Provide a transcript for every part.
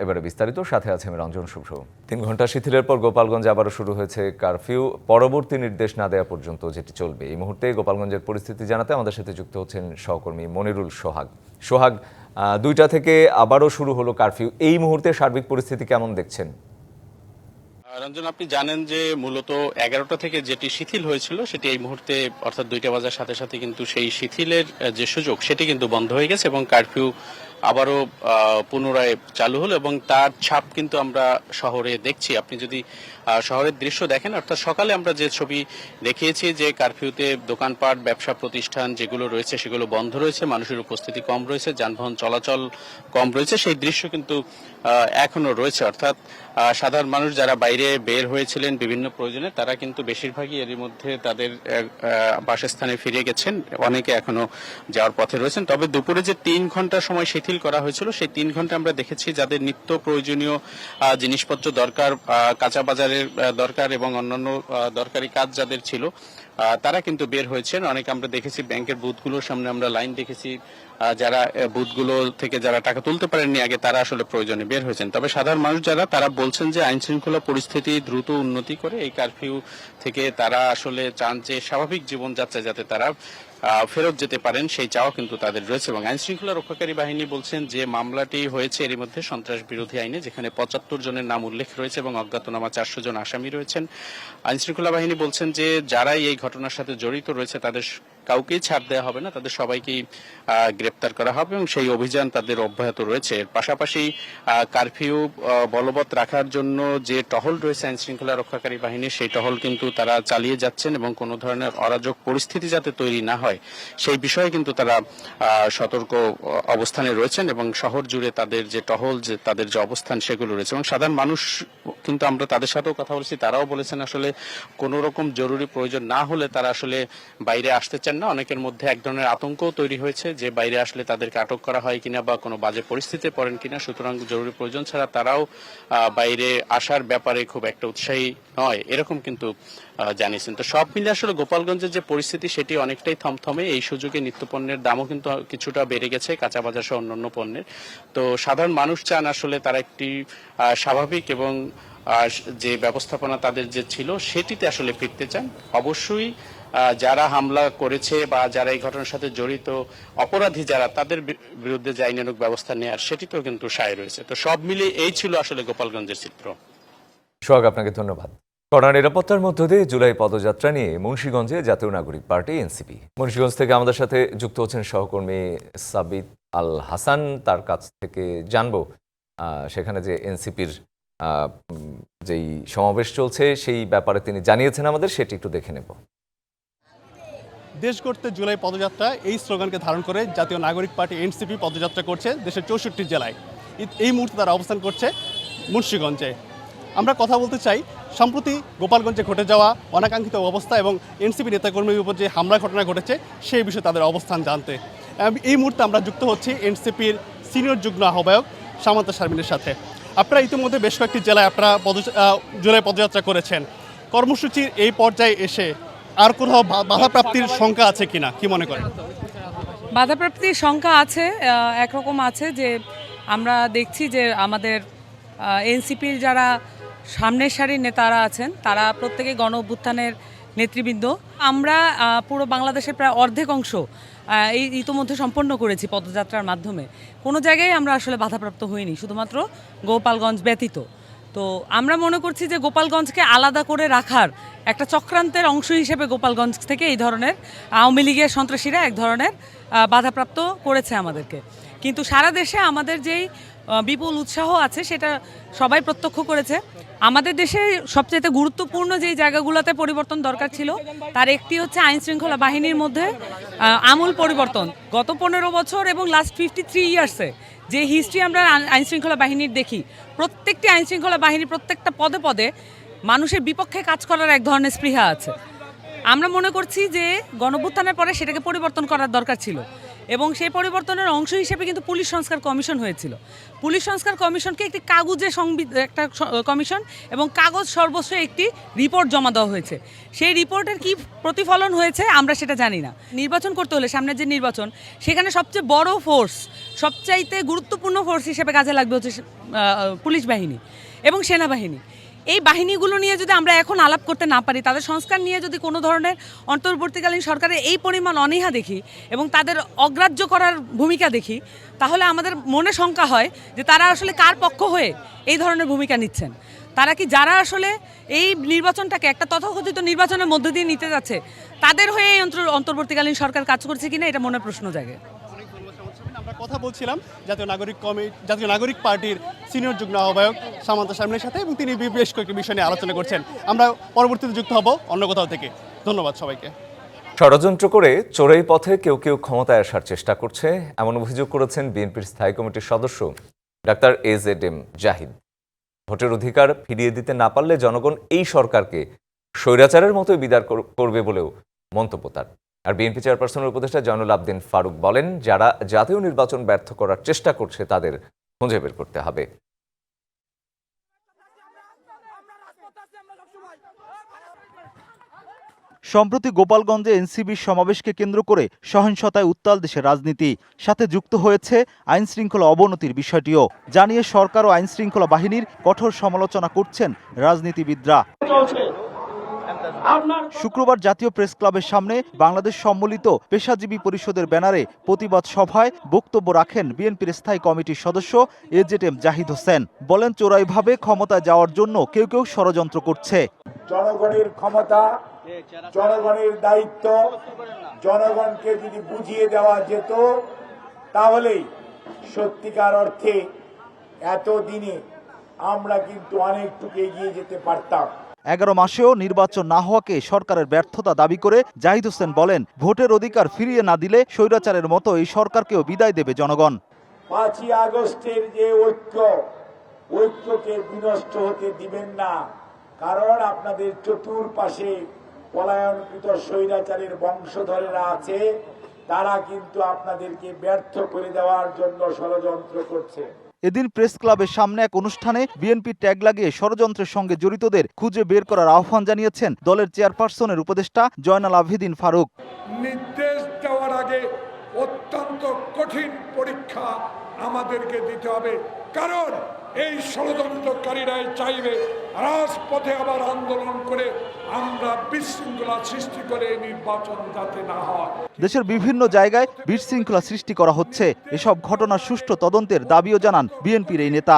এবারে বিস্তারিত সাথে আছে আমি রঞ্জন শুভ্র। ৩ ঘন্টা শিথিলের পর গোপালগঞ্জে আবারও শুরু হয়েছে কারফিউ, পরবর্তী নির্দেশ না দেওয়া পর্যন্ত যেটি চলবে। এই মুহূর্তে গোপালগঞ্জের পরিস্থিতি জানাতে আমাদের সাথে যুক্ত হচ্ছেন সহকর্মী মনিরুল সোহাগ। সোহাগ, ২টা থেকে আবারও শুরু হলো কারফিউ, এই মুহূর্তে সার্বিক পরিস্থিতি কেমন দেখছেন? রঞ্জন, আপনি জানেন যে মূলত ১১টা থেকে যেটি শিথিল হয়েছিল সেটি এই মুহূর্তে অর্থাৎ ২টা বাজার সাথে সাথে কিন্তু সেই শিথিলের যে সুযোগ সেটি কিন্তু বন্ধ হয়ে গেছে এবং কারফিউ আবারও পুনরায় চালু হলো এবং তার ছাপ কিন্তু আমরা শহরে দেখছি। আপনি যদি শহরের দৃশ্য দেখেন, অর্থাৎ সকালে আমরা যে ছবি দেখিয়েছি যে কারফিউতে দোকানপাট, ব্যবসা প্রতিষ্ঠান যেগুলো রয়েছে সেগুলো বন্ধ রয়েছে, মানুষের উপস্থিতি কম রয়েছে, যানবাহন চলাচল কম রয়েছে, সেই দৃশ্য কিন্তু এখনো রয়েছে। অর্থাৎ সাধারণ মানুষ যারা বাইরে বের হয়েছিলেন বিভিন্ন প্রয়োজনে তারা কিন্তু বেশিরভাগই এরই মধ্যে তাদের বাসস্থানে ফিরে গেছেন, অনেকে এখনো যাওয়ার পথে রয়েছেন। তবে দুপুরে যে ৩ ঘন্টা সময় শিথিল করা হয়েছিল সেই ৩ ঘন্টা আমরা দেখেছি যাদের নিত্য প্রয়োজনীয় জিনিসপত্র দরকার, কাঁচা বাজারের দরকার এবং অন্যান্য দরকারি কাজ যাদের ছিল তারা কিন্তু বের হয়েছেন। অনেকে আমরা দেখেছি ব্যাংকের বুথগুলোর সামনে আমরা লাইন দেখেছি, যারা বুথগুলো থেকে যারা টাকা তুলতে পারেননি আগে তারা আসলে প্রয়োজনে বের হয়েছেন। তবে সাধারণ মানুষ যারা তারা বলছেন যে আইন শৃঙ্খলা পরিস্থিতি দ্রুত উন্নতি করে এই কারফিউ থেকে তারা আসলে চান যে স্বাভাবিক জীবনযাত্রা যাতে তারা ফেরত যেতে পারেন সেই চাওয়া কিন্তু তাদের রয়েছে। এবং আইন শৃঙ্খলা রক্ষাকারী বাহিনী বলছেন যে মামলাটি হয়েছে এরই মধ্যে সন্ত্রাস বিরোধী আইনে, যেখানে ৭৫ জনের নাম উল্লেখ রয়েছে এবং অজ্ঞাতনামা ৪০০ জন আসামি রয়েছেন। আইন শৃঙ্খলা বাহিনী বলছেন যে যারাই এই ঘটনার সাথে জড়িত রয়েছে তাদের কাউকেই ছাড় দেওয়া হবে না, তাদের সবাইকেই গ্রেপ্তার করা হবে এবং সেই অভিযান তাদের অব্যাহত রয়েছে। এর পাশাপাশি কারফিউ বলবৎ রাখার জন্য যে টহল রয়েছে আইন শৃঙ্খলা রক্ষাকারী বাহিনীর, সেই টহল কিন্তু তারা চালিয়ে যাচ্ছেন এবং কোনো ধরনের অরাজক পরিস্থিতি যাতে তৈরি না হয় সেই বিষয়ে কিন্তু তারা সতর্ক অবস্থানে রয়েছেন এবং শহর জুড়ে তাদের যে টহল, যে তাদের যে অবস্থান সেগুলো রয়েছে। এবং সাধারণ মানুষ কিন্তু আমরা তাদের সাথেও কথা বলেছি, তারাও বলেছেন আসলে কোনো রকম জরুরি প্রয়োজন না হলে তারা আসলে বাইরে আসতে চান না। অনেকের মধ্যে এক ধরনের আতঙ্কও তৈরি হয়েছে যে বাইরে আসলে তাদেরকে আটক করা হয় কিনা বা কোনো বাজে পরিস্থিতিতে পড়েন কিনা, সুতরাং জরুরি প্রয়োজন ছাড়া তারাও বাইরে আসার ব্যাপারে খুব একটা উৎসাহী নয়, এরকম কিন্তু জানিয়েছেন। তো সব মিলে আসলে গোপালগঞ্জের যে পরিস্থিতি সেটি অনেকটাই থমথমে। এই সুযোগে নিত্যপণ্যের দামও কিন্তু কিছুটা বেড়ে গেছে, কাঁচা বাজার সহ অন্যান্য পণ্যের। তো সাধারণ মানুষ চান আসলে তারা একটি স্বাভাবিক এবং যে ব্যবস্থাপনা তাদের যে ছিল সেটিতে আসলে ফিরতে চান। অবশ্যই যারা হামলা করেছে বা যারা এই ঘটনার সাথে জড়িত অপরাধী যারা, তাদের বিরুদ্ধে যে আইনানুগ ব্যবস্থা নেওয়ার সেটিতেও কিন্তু সায় রয়েছে। তো সব মিলিয়ে এই ছিল আসলে গোপালগঞ্জের চিত্র। সোহাগ, আপনাকে ধন্যবাদ। কড়া নিরাপত্তার মধ্য দিয়ে জুলাই পদযাত্রা নিয়ে মুন্সিগঞ্জে জাতীয় নাগরিক পার্টি এনসিপি। মুন্সিগঞ্জ থেকে আমাদের সাথে যুক্ত হচ্ছেন সহকর্মী সাবিত আল হাসান, তার কাছ থেকে জানবো সেখানে যে এনসিপির যেই সমাবেশ চলছে সেই ব্যাপারে তিনি জানিয়েছেন আমাদের, সেটি একটু দেখে নেব। দেশ গড়তে জুলাই পদযাত্রা, এই স্লোগানকে ধারণ করে জাতীয় নাগরিক পার্টি এনসিপি পদযাত্রা করছে দেশের ৬৪ জেলায়। এই মুহূর্তে তারা অবস্থান করছে মুন্সিগঞ্জে। আমরা কথা বলতে চাই সম্প্রতি গোপালগঞ্জে ঘটে যাওয়া অনাকাঙ্ক্ষিত অবস্থা এবং এনসিপি নেতাকর্মীর উপর যে হামলা ঘটনা ঘটেছে সেই বিষয়ে তাদের অবস্থান জানতে। এই মুহূর্তে আমরা যুক্ত হচ্ছি এনসিপির সিনিয়র যুগ্ম আহ্বায়ক সামান্তা শারমিনের সাথে। আপনারা ইতিমধ্যে বেশ কয়েকটি জেলায় আপনারা জুলাই পদযাত্রা করেছেন। কর্মসূচির এই পর্যায়ে এসে আর কোনো বাধাপ্রাপ্তির শঙ্কা আছে কিনা, কি মনে করেন? বাধাপ্রাপ্তির শঙ্কা আছে, একরকম আছে যে আমরা দেখছি যে আমাদের এনসিপির যারা সামনের সারির নেতারা আছেন তারা প্রত্যেকে গণ অভ্যুত্থানের নেতৃবৃন্দ। আমরা পুরো বাংলাদেশের প্রায় অর্ধেক অংশ এই ইতোমধ্যে সম্পন্ন করেছি পদযাত্রার মাধ্যমে। কোনো জায়গায় আমরা আসলে বাধাপ্রাপ্ত হইনি, শুধুমাত্র গোপালগঞ্জ ব্যতীত। তো আমরা মনে করছি যে গোপালগঞ্জকে আলাদা করে রাখার একটা চক্রান্তের অংশ হিসেবে গোপালগঞ্জ থেকে এই ধরনের আওয়ামী লীগের সন্ত্রাসীরা এক ধরনের বাধাপ্রাপ্ত করেছে আমাদেরকে। কিন্তু সারা দেশে আমাদের যেই বিপুল উৎসাহ আছে সেটা সবাই প্রত্যক্ষ করেছে। আমাদের দেশে সবচেয়ে গুরুত্বপূর্ণ যেই জায়গাগুলোতে পরিবর্তন দরকার ছিল তার একটি হচ্ছে আইন শৃঙ্খলা বাহিনীর মধ্যে আমূল পরিবর্তন। গত ১৫ বছর এবং লাস্ট 53 ইয়ার্সে যে হিস্ট্রি আমরা আইন শৃঙ্খলা বাহিনীর দেখি, প্রত্যেকটি আইন শৃঙ্খলা বাহিনী প্রত্যেকটা পদে পদে মানুষের বিপক্ষে কাজ করার এক ধরনের স্পৃহা আছে। আমরা মনে করছি যে গণঅভ্যুত্থানের পরে সেটাকে পরিবর্তন করার দরকার ছিল এবং সেই পরিবর্তনের অংশ হিসেবে কিন্তু পুলিশ সংস্কার কমিশন হয়েছিল। পুলিশ সংস্কার কমিশনকে একটি কাগজে একটা কমিশন এবং কাগজ সর্বস্ব একটি রিপোর্ট জমা দেওয়া হয়েছে। সেই রিপোর্টের কি প্রতিফলন হয়েছে আমরা সেটা জানি না। নির্বাচন করতে হলে সামনের যে নির্বাচন, সেখানে সবচেয়ে বড় ফোর্স, সবচাইতে গুরুত্বপূর্ণ ফোর্স হিসেবে কাজে লাগবে হচ্ছে পুলিশ বাহিনী এবং সেনাবাহিনী। এই বাহিনীগুলো নিয়ে যদি আমরা এখন আলাপ করতে না পারি, তাদের সংস্কার নিয়ে যদি কোনো ধরনের অন্তর্বর্তীকালীন সরকারের এই পরিমাণ অনীহা দেখি এবং তাদের অগ্রাহ্য করার ভূমিকা দেখি, তাহলে আমাদের মনে শঙ্কা হয় যে তারা আসলে কার পক্ষ হয়ে এই ধরনের ভূমিকা নিচ্ছেন। তারা কি যারা আসলে এই নির্বাচনটাকে একটা তথাকথিত নির্বাচনের মধ্য দিয়ে নিতে যাচ্ছে, তাদের হয়ে এই অন্তর্বর্তীকালীন সরকার কাজ করছে কিনা, এটা মনে প্রশ্ন জাগে। আমরা কথা বলছিলাম জাতীয় নাগরিক পার্টির সিনিয়র যুগ্ম আহ্বায়ক সামান্ত শামীমের সাথে, এবং তিনি বেশ কয়েকটি বিষয় নিয়ে আলোচনা করছেন। আমরা পরবর্তীতে যুক্ত হব অন্য কোথাও থেকে। ধন্যবাদ সবাইকে। ষড়যন্ত্র করে চোরাই পথে কেউ কেউ ক্ষমতায় আসার চেষ্টা করছে, এমন অভিযোগ করেছেন বিএনপির স্থায়ী কমিটির সদস্য ডাক্তার AZM জাহিদ। ভোটের অধিকার ফিরিয়ে দিতে না পারলে জনগণ এই সরকারকে স্বৈরাচারের মতোই বিদায় করবে বলেও মন্তব্য তার। আর বিএনপি চেয়ারপারসনের উপদেষ্টা জয়নুল আবদিন ফারুক বলেন, যারা জাতীয় নির্বাচন ব্যর্থ করার চেষ্টা করছে তাদের খুঁজে বের করতে হবে। সম্প্রতি গোপালগঞ্জে এনসিবির সমাবেশকে কেন্দ্র করে সহিংসতায় উত্তাল দেশের রাজনীতি, সাথে যুক্ত হয়েছে আইন শৃঙ্খলা অবনতির বিষয়টিও জানিয়ে সরকার ও আইন শৃঙ্খলা বাহিনীর কঠোর সমালোচনা করছেন রাজনীতিবিদরা। শুক্রবার জাতীয় প্রেস ক্লাবের সামনে বাংলাদেশ সম্মিলিত পেশাজীবী পরিষদের ব্যানারে প্রতিবাদ সভায় বক্তব্য রাখেন বিএনপির স্থায়ী কমিটির সদস্য AZM জাহিদ হোসেন। বলেন, চোরাইভাবে ক্ষমতায় যাওয়ার জন্য কেউ কেউ ষড়যন্ত্র করছে। জনগণের ক্ষমতা, জনগণের দায়িত্ব, জনগণকে যদি বুঝিয়ে দেওয়া যেত, তাহলেই সত্যিকার অর্থে এতদিনে আমরা কিন্তু অনেকটুকু এগিয়ে যেতে পারতাম। 11 মাসেও নির্বাচন না হওয়াকে সরকারের ব্যর্থতা দাবি করে জাহিদ হোসেন বলেন, ভোটের অধিকার ফিরিয়ে না দিলে স্বৈরাচারের মতো এই সরকারকেও বিদায় দেবে জনগণ। 5ই আগস্টের যে ঐক্যকে বিনষ্ট হতে দিবেন না, কারণ আপনাদের চতুর্পাশে পলায়নকৃত স্বৈরাচারের বংশধরেরা আছে, তারা কিন্তু আপনাদেরকে ব্যর্থ করে দেওয়ার জন্য ষড়যন্ত্র করছে। এদিন প্রেস ক্লাবের সামনে এক অনুষ্ঠানে বিএনপি ট্যাগ লাগিয়ে ষড়যন্ত্রের সঙ্গে জড়িতদের খুঁজে বের করার আহ্বান জানিয়েছেন দলের চেয়ারপারসনের উপদেষ্টা জয়নাল আবেদিন ফারুক। নির্দেশ দেওয়ার আগে অত্যন্ত কঠিন পরীক্ষা আমাদেরকে দিতে হবে, কারণ এই ষড়যন্ত্রকারীরাই চাইবে রাজপথে আবার আন্দোলন করে আমরা বিশৃঙ্খলা সৃষ্টি করে নির্বাচন যাতে না হয়। দেশের বিভিন্ন জায়গায় বিশৃঙ্খলা সৃষ্টি করা হচ্ছে, এসব ঘটনার সুষ্ঠু তদন্তের দাবিও জানান বিএনপির এই নেতা।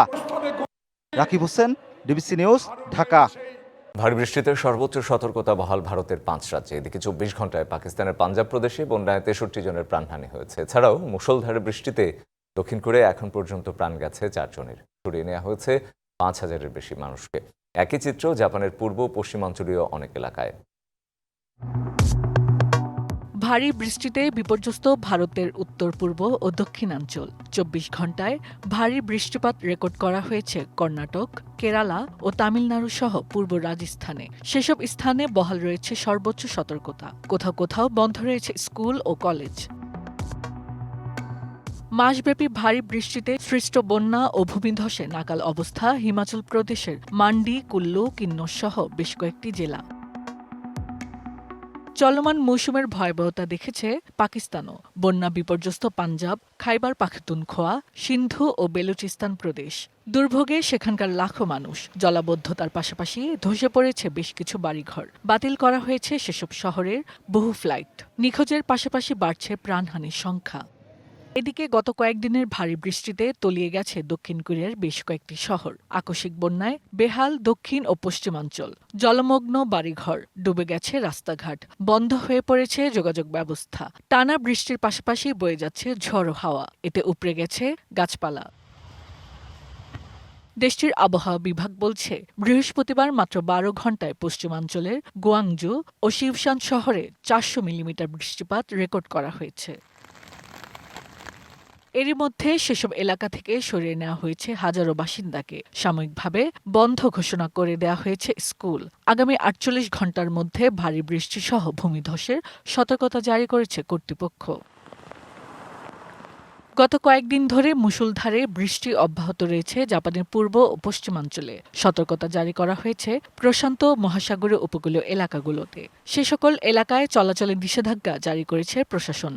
Rakib Hossain, DBC news, Dhaka. ভারী বৃষ্টিতে সর্বোচ্চ সতর্কতা বহাল ভারতের 5 রাজ্যে। এদিকে 24 ঘন্টায় পাকিস্তানের পাঞ্জাব প্রদেশে বন্যায় 63 জনের প্রাণহানি হয়েছে। এছাড়াও মুষলধারে বৃষ্টিতে দক্ষিণ কোরিয়ায় এখন পর্যন্ত প্রাণ গেছে 4 জনের। সরিয়ে নেওয়া হয়েছে 5000-এর বেশি মানুষকে। একই চিত্র জাপানের পূর্ব পশ্চিমাঞ্চলীয় অনেক এলাকায়। ভারী বৃষ্টিতে বিপর্যস্ত ভারতের উত্তর পূর্ব ও দক্ষিণাঞ্চল। 24 ঘন্টায় ভারী বৃষ্টিপাত রেকর্ড করা হয়েছে কর্ণাটক, কেরালা ও তামিলনাড়ু সহ পূর্ব রাজস্থানে। সেসব স্থানে বহাল রয়েছে সর্বোচ্চ সতর্কতা। কোথাও কোথাও বন্ধ রয়েছে স্কুল ও কলেজ। মাসব্যাপী ভারী বৃষ্টিতে সৃষ্ট বন্যা ও ভূমিধসে নাকাল অবস্থা হিমাচল প্রদেশের মান্ডি, কুল্লু, কিন্নর সহ বেশ কয়েকটি জেলা। চলমান মৌসুমের ভয়াবহতা দেখেছে পাকিস্তানও। বন্যা বিপর্যস্ত পাঞ্জাব, খাইবার পাখতুনখোয়া, সিন্ধু ও বেলুচিস্তান প্রদেশ। দুর্ভোগে সেখানকার লাখো মানুষ। জলাবদ্ধতার পাশাপাশি ধসে পড়েছে বেশ কিছু বাড়িঘর। বাতিল করা হয়েছে সেসব শহরের বহু ফ্লাইট। নিখোঁজের পাশাপাশি বাড়ছে প্রাণহানির সংখ্যা। এদিকে গত কয়েকদিনের ভারী বৃষ্টিতে তলিয়ে গেছে দক্ষিণ কোরিয়ার বেশ কয়েকটি শহর। আকস্মিক বন্যায় বেহাল দক্ষিণ ও পশ্চিমাঞ্চল। জলমগ্ন বাড়িঘর, ডুবে গেছে রাস্তাঘাট, বন্ধ হয়ে পড়েছে যোগাযোগ ব্যবস্থা। টানা বৃষ্টির পাশাপাশি বয়ে যাচ্ছে ঝড়ো হাওয়া, এতে উপড়ে গেছে গাছপালা। দেশটির আবহাওয়া বিভাগ বলছে, বৃহস্পতিবার মাত্র 12 ঘন্টায় পশ্চিমাঞ্চলের গুয়াংজু ও শিবশান শহরে 400 মিলিমিটার বৃষ্টিপাত রেকর্ড করা হয়েছে। এরই মধ্যে সেসব এলাকা থেকে সরিয়ে নেওয়া হয়েছে হাজারো বাসিন্দাকে। সাময়িকভাবে বন্ধ ঘোষণা করে দেওয়া হয়েছে স্কুল। আগামী 48 ঘন্টার মধ্যে ভারী বৃষ্টি সহ ভূমিধসের সতর্কতা জারি করেছে কর্তৃপক্ষ। গত কয়েকদিন ধরে মুষলধারে বৃষ্টি অব্যাহত রয়েছে জাপানের পূর্ব ও পশ্চিমাঞ্চলে। সতর্কতা জারি করা হয়েছে প্রশান্ত মহাসাগরীয় উপকূলীয় এলাকাগুলোতে। সে সকল এলাকায় চলাচলে নিষেধাজ্ঞা জারি করেছে প্রশাসন।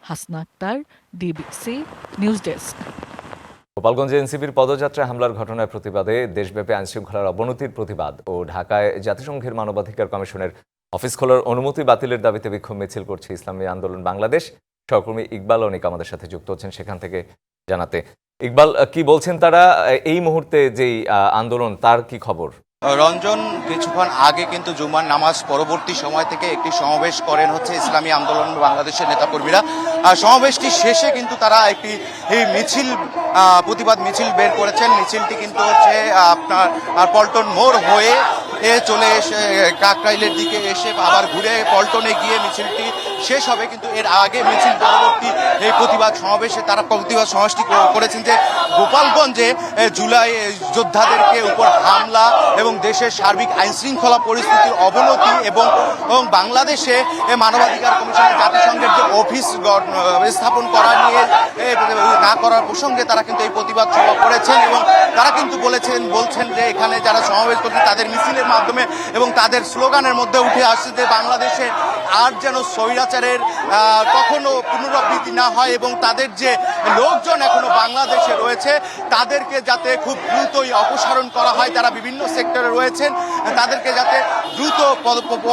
Hasna Akter, DBC news desk. গোপালগঞ্জে এনসিপির পদযাত্রায় হামলার ঘটনার প্রতিবাদে দেশব্যাপী আইনশৃঙ্খলার অবনতির প্রতিবাদ ও ঢাকায় জাতিসংঘের মানবাধিকার কমিশনের অফিস খোলার অনুমতি বাতিলের দাবিতে বিক্ষোভ মিছিল করছে ইসলামী আন্দোলন বাংলাদেশ। সহকর্মী ইকবাল অনিক আমাদের সাথে যুক্ত হচ্ছেন সেখান থেকে জানাতে। ইকবাল, কি বলছেন তারা এই মুহূর্তে যেই আন্দোলন, তার কি খবর? রঞ্জন, কিছুক্ষণ আগে কিন্তু জুমার নামাজ পরবর্তী সময় থেকে একটি সমাবেশ করেন ইসলামী আন্দোলন বাংলাদেশের নেতাকর্মীরা। সমাবেশটি শেষে কিন্তু তারা একটি মিছিল, প্রতিবাদ মিছিল বের করেছেন। মিছিলটি কিন্তু আপনার পল্টন মোড় হয়ে চলে এসে কাকরাইলের দিকে এসে আবার ঘুরে পল্টনে গিয়ে মিছিলটি শেষ হবে। কিন্তু এর আগে মিছিল পরবর্তী এই প্রতিবাদ সমাবেশে তারা প্রতিবাদ সমাবেশটি করেছেন যে গোপালগঞ্জে জুলাই যোদ্ধাদেরকে উপর হামলা এবং দেশের সার্বিক আইনশৃঙ্খলা পরিস্থিতির অবনতি এবং বাংলাদেশে মানবাধিকার কমিশনের জাতিসংঘের যে অফিস স্থাপন করা নিয়ে না করার প্রসঙ্গে তারা কিন্তু এই প্রতিবাদ সভা করেছেন এবং তারা কিন্তু বলছেন যে এখানে যারা সমাবেশ করছেন তাদের মিছিলের মাধ্যমে এবং তাদের স্লোগানের মধ্যে উঠে আসছে যে বাংলাদেশে আর যেন স্বৈরাচারের কখনো পুনরাবৃত্তি না হয় এবং তাদের যে লোকজন এখনো বাংলাদেশে রয়েছে তাদেরকে যাতে খুব দ্রুতই অপসারণ করা হয়। তারা বিভিন্ন সেক্টরে রয়েছেন, তাদেরকে যাতে দ্রুত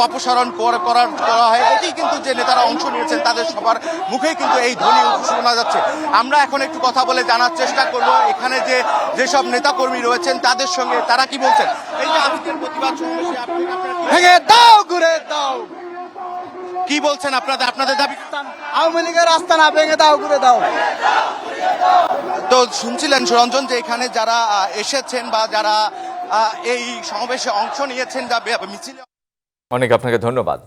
অপসারণ করা হয়। এটি কিন্তু যে নেতারা অংশ নিয়েছেন তাদের সবার মুখেই কিন্তু এই ধ্বনি শোনা যাচ্ছে। আমরা এখন একটু কথা বলে জানার চেষ্টা করব এখানে যেসব নেতাকর্মী রয়েছেন তাদের সঙ্গে, তারা কি বলছেন। এই যে আজকের প্রতিবাদ সমাবেশে ভেঙে দাও, ঘুরে দাও, কি বলছেন আপনাদের দাবি? আওয়ামী লীগের রাস্তা না ভেঙে দাও, ঘুরে দাও। তো শুনছিলেন সুরঞ্জন যে এখানে যারা এসেছেন বা যারা এই সমাবেশে অংশ নিয়েছেন, যা মিছিলে। অনেক আপনাকে ধন্যবাদ।